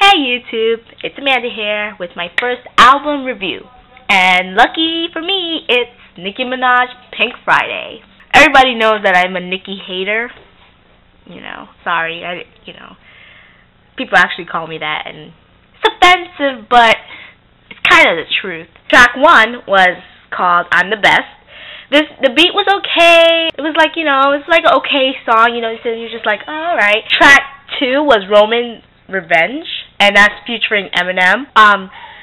Hey YouTube, it's Amanda here with my first album review. And lucky for me, it's Nicki Minaj, Pink Friday. Everybody knows that I'm a Nicki hater. Sorry, people actually call me that, and it's offensive, but it's kind of the truth. Track 1 was called I'm the Best. The beat was okay. It was like, it's like an okay song, so you're just like, oh, alright. Track 2 was Roman Revenge, and that's featuring Eminem.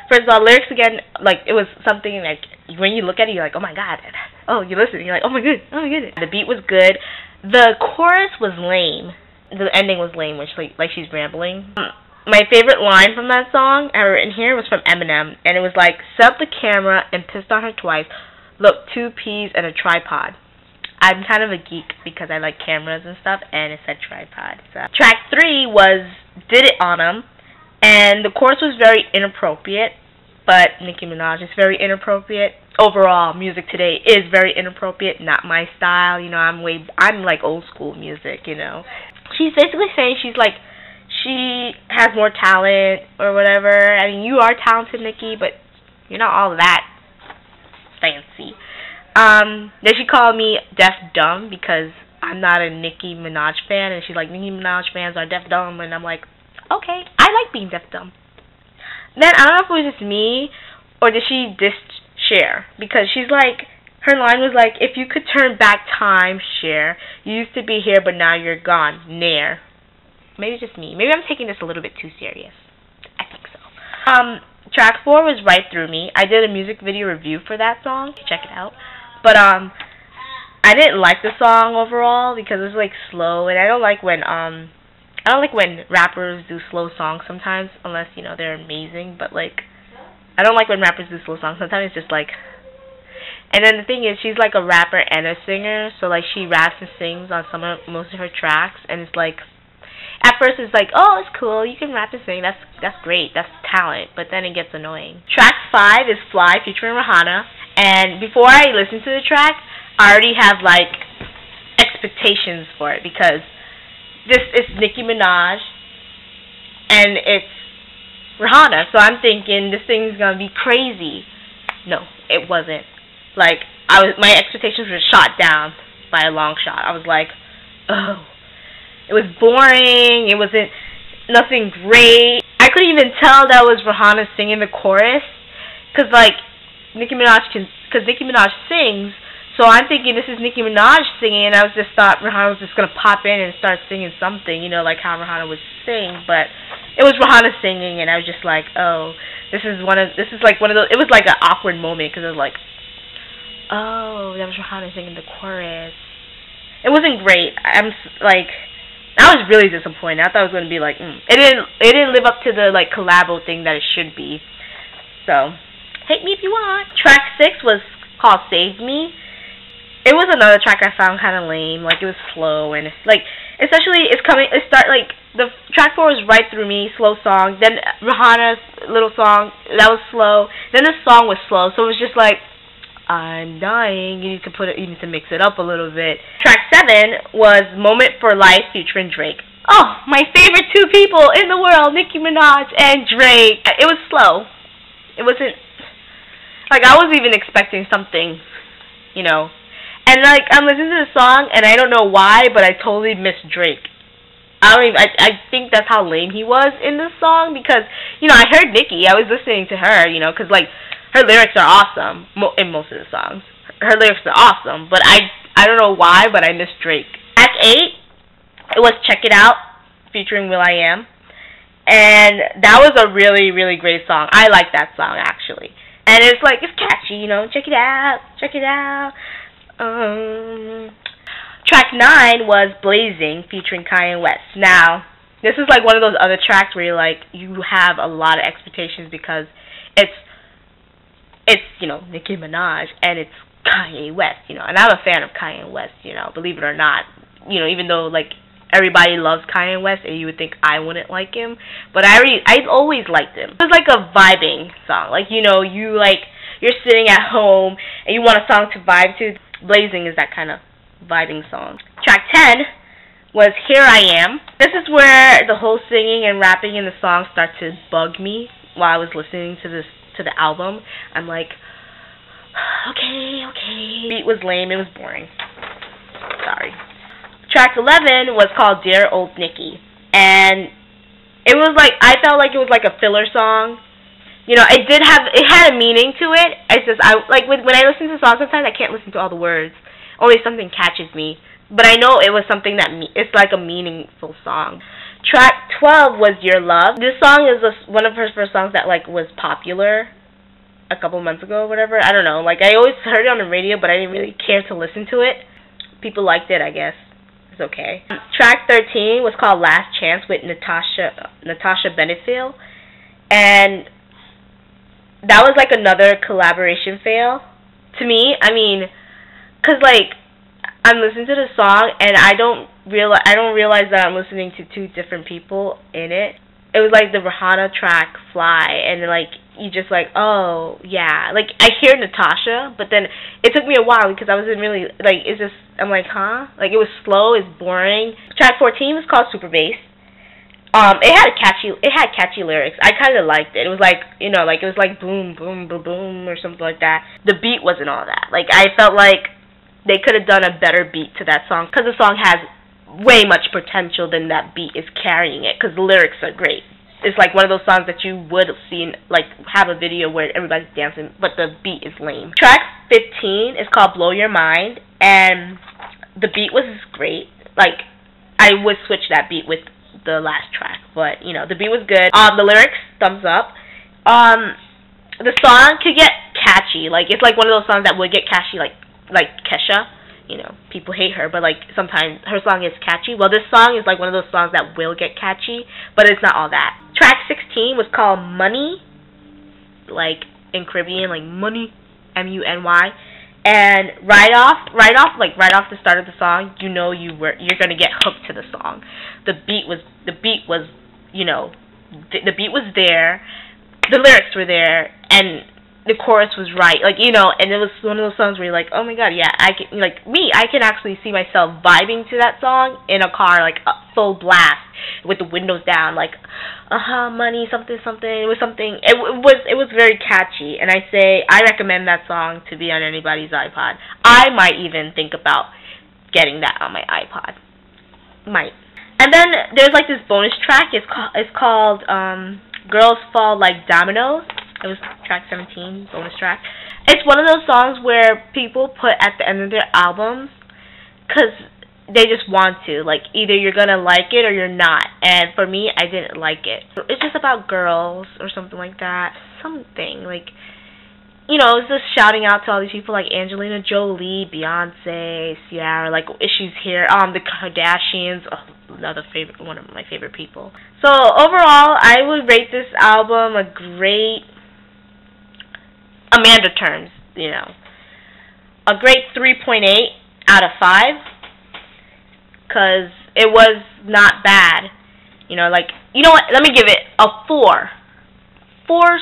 First of all, lyrics again, like, it was something like, when you look at it, you're like, oh my god. Oh, you listen, you're like, oh my goodness. The beat was good. The chorus was lame. The ending was lame, which, like she's rambling. My favorite line from that song, I written here, was from Eminem, and it was like, set up the camera and pissed on her twice. Look, 2 peas and a tripod. I'm kind of a geek because I like cameras and stuff, and it said tripod. So. Track 3 was Did It On 'Em, and the chorus was very inappropriate, but Nicki Minaj is very inappropriate. Overall, music today is very inappropriate, not my style. I'm like old school music, She's basically saying she has more talent or whatever. I mean, you are talented, Nicki, but you're not all that fancy. Then she called me deaf dumb because I'm not a Nicki Minaj fan, and she's like, Nicki Minaj fans are deaf dumb, and I'm like, okay, I like being deaf dumb. Then I don't know if it was just me or did she diss Cher, because she's like, her line was like, if you could turn back time, Cher, you used to be here, but now you're gone, Nair. Maybe it's just me. Maybe I'm taking this a little bit too serious. I think so. Track 4 was Right Through Me. I did a music video review for that song. Check it out. But I didn't like the song overall because it was like slow, and I don't like when rappers do slow songs sometimes, unless they're amazing. But like, I don't like when rappers do slow songs. Sometimes it's just like. And then the thing is, she's like a rapper and a singer, so like she raps and sings on most of her tracks, and it's like. At first it's like, oh, it's cool, you can rap and sing, that's great, that's talent, but then it gets annoying. Track 5 is Fly featuring Rihanna, and before I listen to the track, I already have like expectations for it, because this is Nicki Minaj and it's Rihanna, so I'm thinking this thing's gonna be crazy. No, it wasn't. Like, my expectations were shot down by a long shot. I was like, oh. It was boring. It wasn't nothing great. I couldn't even tell that was Rihanna singing the chorus, cause Nicki Minaj sings. So I'm thinking this is Nicki Minaj singing, and I just thought Rihanna was just gonna pop in and start singing something, like how Rihanna would sing. But it was Rihanna singing, and I was just like, oh, this is one of those. It was like an awkward moment because it was like, oh, that was Rihanna singing the chorus. It wasn't great. I was really disappointed. I thought it was going to be like, It didn't live up to the like collabo thing that it should be. So, hate me if you want. Track 6 was called Save Me. It was another track I found kind of lame. Like, it was slow, and especially the track 4 was Right Through Me, slow song. Then Rihanna's little song, that was slow. Then the song was slow, so it was just like, I'm dying. You need to mix it up a little bit. Track 7 was Moment for Life featuring Drake. Oh, my favorite 2 people in the world, Nicki Minaj and Drake. It was slow. It wasn't I was even expecting something, And I'm listening to the song, and I don't know why, but I totally missed Drake. I think that's how lame he was in this song, because I heard Nicki. I was listening to her, because her lyrics are awesome in most of the songs. Her lyrics are awesome, but I don't know why, but I miss Drake. Track 8, it was Check It Out featuring will.i.am, and that was a really, really great song. I like that song actually, and it's catchy, check it out, check it out. Track 9 was Blazing featuring Kanye West. Now, this is one of those other tracks where you have a lot of expectations because it's Nicki Minaj, and it's Kanye West, and I'm a fan of Kanye West, believe it or not, even though, everybody loves Kanye West, and you would think I wouldn't like him, but I always liked him. It was a vibing song, you're sitting at home, and you want a song to vibe to. Blazing is that kind of vibing song. Track 10 was Here I Am. This is where the whole singing and rapping in the song start to bug me while I was listening to the album. I'm like, okay. Beat was lame, it was boring. Sorry. Track 11 was called Dear Old Nicki, and it was like, I felt like it was like a filler song. You know, it had a meaning to it. It's just, when I listen to songs, sometimes I can't listen to all the words. Only something catches me. But I know it was something it's like a meaningful song. Track 12 was Your Love. This song is one of her first songs that like was popular a couple months ago or whatever. I don't know. Like, I always heard it on the radio, but I didn't really care to listen to it. People liked it, I guess. It's okay. Track 13 was called Last Chance with Natasha Bedingfield. And that was like another collaboration fail to me. I mean, cause like I'm listening to the song and I don't realize that I'm listening to two different people in it. It was like the Rihanna track Fly, and like you just like, oh yeah, like I hear Natasha, but then it took me a while because I wasn't really like, it's just, I'm like, huh? Like it was slow, it's boring. Track 14 was called Super Bass. It had catchy lyrics. I kind of liked it. It was like, you know, like it was like boom, boom, boom, boom, or something like that. The beat wasn't all that. Like I felt like they could have done a better beat to that song, because the song has way much potential than that beat is carrying it, because the lyrics are great. It's like one of those songs that you would have seen, like have a video where everybody's dancing, but the beat is lame. Track 15 is called Blow Your Mind, and the beat was great. Like I would switch that beat with the last track, but you know, the beat was good. The lyrics, thumbs up. The song could get catchy. Like it's like one of those songs that would get catchy, like Kesha. You know, people hate her, but like sometimes her song is catchy. Well, this song is like one of those songs that will get catchy, but it's not all that. Track 16 was called Money, like in Caribbean, like money, M-U-N-Y. And right off the start of the song, you know you're gonna get hooked to the song. The beat was, you know, the beat was there, the lyrics were there, and the chorus was right, like, you know, and it was one of those songs where you're like, oh my god, yeah, I can actually see myself vibing to that song in a car, like full blast with the windows down, like, money, something, it was something, it was very catchy, and I recommend that song to be on anybody's iPod. I might even think about getting that on my iPod. Might. And then there's like this bonus track, it's called Girls Fall Like Dominoes. It was track 17, bonus track. It's one of those songs where people put at the end of their albums because they just want to. Like, either you're going to like it or you're not. And for me, I didn't like it. It's just about girls or something like that. Something. Like, you know, it's just shouting out to all these people like Angelina Jolie, Beyonce, Ciara, like, issues here. The Kardashians. Oh, one of my favorite people. So, overall, I would rate this album a great... Amanda terms, you know, a great 3.8 out of 5, because it was not bad, you know, like, you know what, let me give it a 4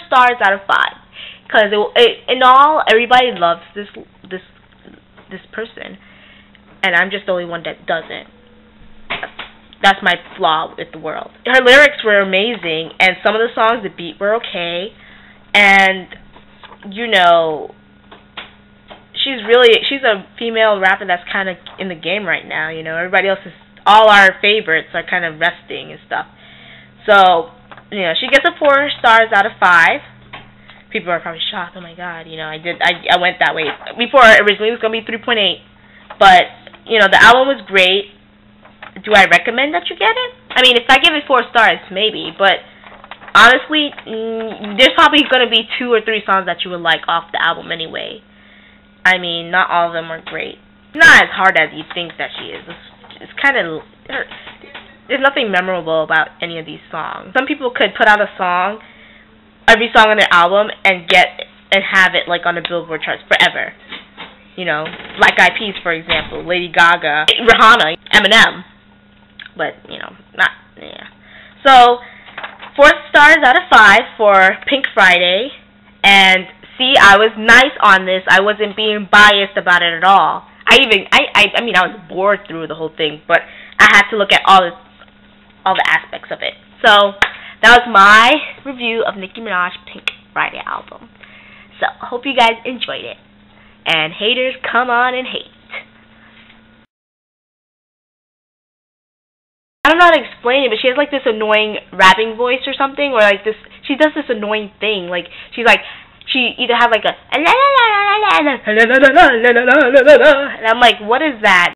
stars out of 5, because in all, everybody loves this person, and I'm just the only one that doesn't. That's my flaw with the world. Her lyrics were amazing, and some of the songs, the beat were okay, and you know, she's a female rapper that's kind of in the game right now, you know. Everybody else all our favorites are kind of resting and stuff. So, you know, she gets a 4 stars out of 5. People are probably shocked, oh my god, you know, I went that way. Before, originally it was going to be 3.8, but, you know, the album was great. Do I recommend that you get it? I mean, if I give it 4 stars, maybe, but honestly, there's probably going to be 2 or 3 songs that you would like off the album anyway. I mean, not all of them are great. Not as hard as you think that she is. It's kind of... There's nothing memorable about any of these songs. Some people could put out a song, every song on their album, and have it like on the Billboard charts forever. You know, Black Eyed Peas, for example, Lady Gaga, Rihanna, Eminem. But, you know, not... Yeah. So... 4 stars out of 5 for Pink Friday, and see, I was nice on this. I wasn't being biased about it at all. I mean, I was bored through the whole thing, but I had to look at all the aspects of it. So that was my review of Nicki Minaj Pink Friday album. So I hope you guys enjoyed it. And haters, come on and hate. I don't know how to explain it, but she has like this annoying rapping voice or something, or like this, she does this annoying thing, like she's like, she either have like a and I'm like, what is that?